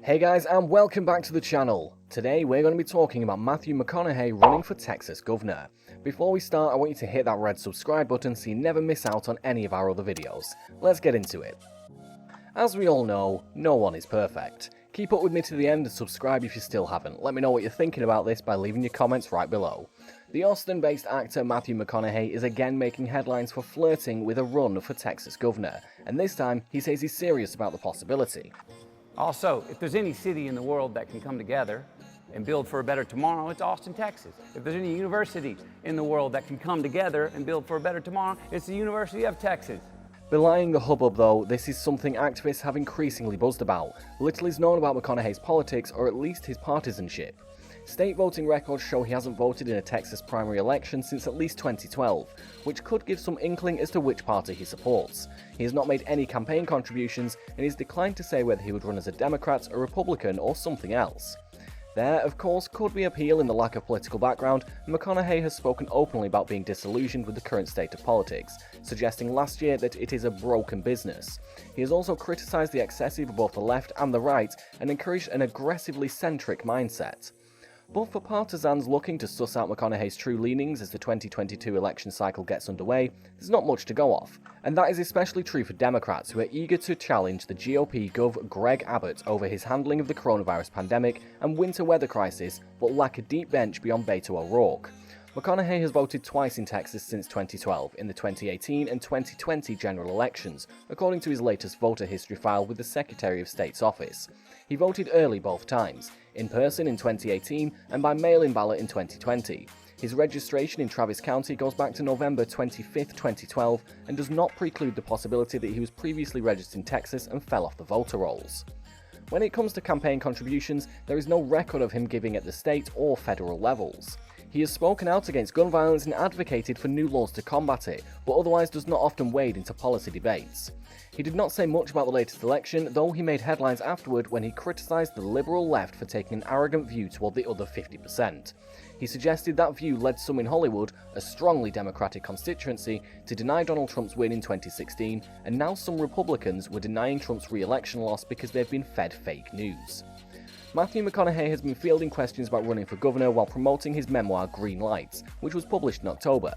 Hey guys, and welcome back to the channel. Today we're going to be talking about Matthew McConaughey running for Texas governor. Before we start, I want you to hit that red subscribe button so you never miss out on any of our other videos. Let's get into it. As we all know, no one is perfect. Keep up with me to the end and subscribe if you still haven't. Let me know what you're thinking about this by leaving your comments right below. The Austin-based actor Matthew McConaughey is again making headlines for flirting with a run for Texas governor, and this time he says he's serious about the possibility. Also, if there's any city in the world that can come together and build for a better tomorrow, it's Austin, Texas. If there's any university in the world that can come together and build for a better tomorrow, it's the University of Texas. Belying the hubbub though, this is something activists have increasingly buzzed about. Little is known about McConaughey's politics, or at least his partisanship. State voting records show he hasn't voted in a Texas primary election since at least 2012, which could give some inkling as to which party he supports. He has not made any campaign contributions, and he's declined to say whether he would run as a Democrat, a Republican, or something else. There, of course, could be appeal in the lack of political background, and McConaughey has spoken openly about being disillusioned with the current state of politics, suggesting last year that it is a broken business. He has also criticised the excessive of both the left and the right, and encouraged an aggressively centric mindset. But for partisans looking to suss out McConaughey's true leanings as the 2022 election cycle gets underway, there's not much to go off. And that is especially true for Democrats who are eager to challenge the GOP Gov. Greg Abbott over his handling of the coronavirus pandemic and winter weather crisis, but lack a deep bench beyond Beto O'Rourke. McConaughey has voted twice in Texas since 2012, in the 2018 and 2020 general elections, according to his latest voter history file with the Secretary of State's office. He voted early both times, in person in 2018 and by mail-in ballot in 2020. His registration in Travis County goes back to November 25, 2012, and does not preclude the possibility that he was previously registered in Texas and fell off the voter rolls. When it comes to campaign contributions, there is no record of him giving at the state or federal levels. He has spoken out against gun violence and advocated for new laws to combat it, but otherwise does not often wade into policy debates. He did not say much about the latest election, though he made headlines afterward when he criticised the liberal left for taking an arrogant view toward the other 50%. He suggested that view led some in Hollywood, a strongly Democratic constituency, to deny Donald Trump's win in 2016, and now some Republicans were denying Trump's re-election loss because they've been fed fake news. Matthew McConaughey has been fielding questions about running for governor while promoting his memoir Green Lights, which was published in October.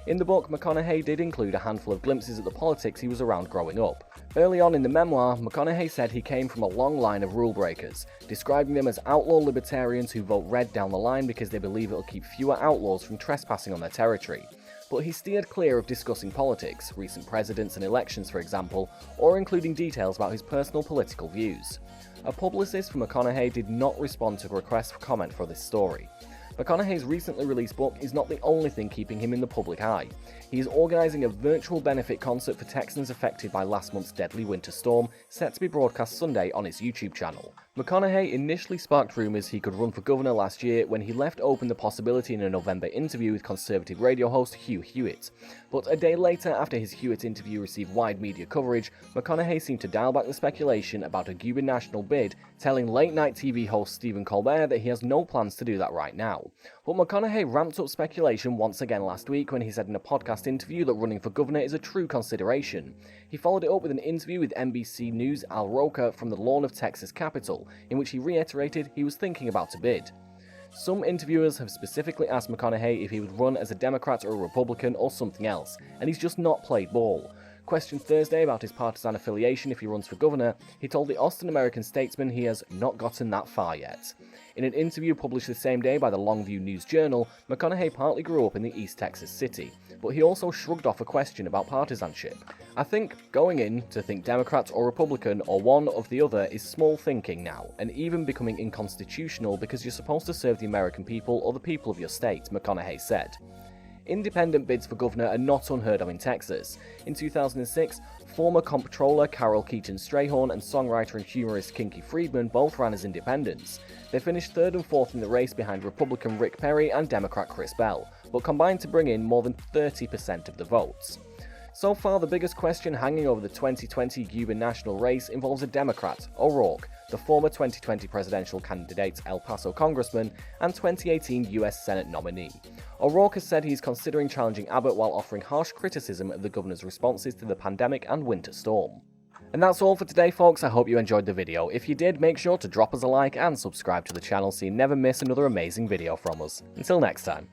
In the book, McConaughey did include a handful of glimpses at the politics he was around growing up. Early on in the memoir, McConaughey said he came from a long line of rule breakers, describing them as outlaw libertarians who vote red down the line because they believe it'll keep fewer outlaws from trespassing on their territory. But he steered clear of discussing politics, recent presidents and elections for example, or including details about his personal political views. A publicist for McConaughey did not respond to a request for comment for this story. McConaughey's recently released book is not the only thing keeping him in the public eye. He is organising a virtual benefit concert for Texans affected by last month's deadly winter storm, set to be broadcast Sunday on his YouTube channel. McConaughey initially sparked rumours he could run for governor last year when he left open the possibility in a November interview with conservative radio host Hugh Hewitt. But a day later, after his Hewitt interview received wide media coverage, McConaughey seemed to dial back the speculation about a gubernatorial bid, telling late-night TV host Stephen Colbert that he has no plans to do that right now. But McConaughey ramped up speculation once again last week when he said in a podcast interview that running for governor is a true consideration. He followed it up with an interview with NBC News' Al Roker from the lawn of Texas Capitol, in which he reiterated he was thinking about a bid. Some interviewers have specifically asked McConaughey if he would run as a Democrat or a Republican or something else, and he's just not played ball. Questioned Thursday about his partisan affiliation if he runs for governor, he told the Austin American-Statesman he has not gotten that far yet. In an interview published the same day by the Longview News-Journal, McConaughey partly grew up in the East Texas city, but he also shrugged off a question about partisanship. I think going in to think Democrat or Republican or one of the other is small thinking now, and even becoming unconstitutional because you're supposed to serve the American people or the people of your state, McConaughey said. Independent bids for governor are not unheard of in Texas. In 2006, former comptroller Carol Keaton Strayhorn and songwriter and humorist Kinky Friedman both ran as independents. They finished third and fourth in the race behind Republican Rick Perry and Democrat Chris Bell, but combined to bring in more than 30% of the votes. So far, the biggest question hanging over the 2020 gubernatorial race involves a Democrat, O'Rourke, the former 2020 presidential candidate's El Paso congressman and 2018 US Senate nominee. O'Rourke has said he's considering challenging Abbott while offering harsh criticism of the governor's responses to the pandemic and winter storm. And that's all for today, folks. I hope you enjoyed the video. If you did, make sure to drop us a like and subscribe to the channel so you never miss another amazing video from us. Until next time.